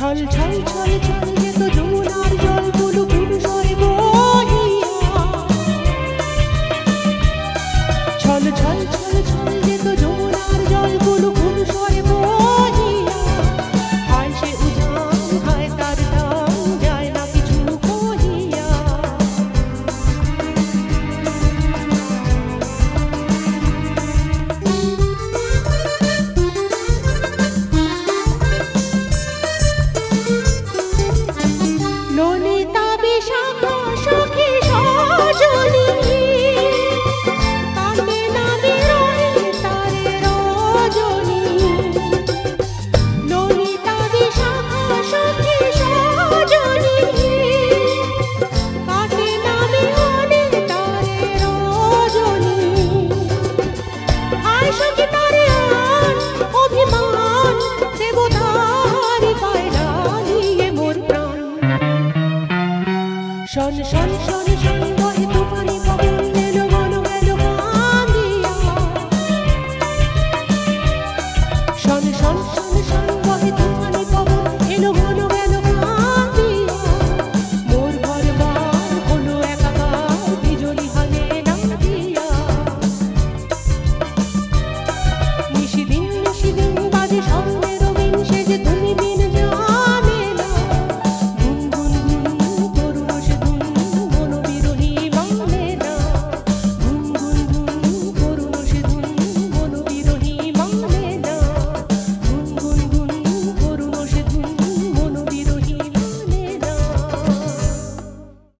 ছল ছল ছল ছল যেত যমুনার জল কুলু কুলু স্বরে বহিয়া ছল ছল ছল ছল যেত যমুনার জল কুলু কুলু স্বরে বহিয়া হায় সে উজান হায় তার দাম যায় না কিছু কহিয়া ললিতা বিশাখা সখী সজনী কাটে না বিরহে তারে রজনী ললিতা বিশাখা সখী সজনী কাটে না বিরহে তারে রজনী হায় সখী তারে আন অভিমান দেবতারি পায়রা নিয়ে মোর প্রাণ শোন শোন শোন শোন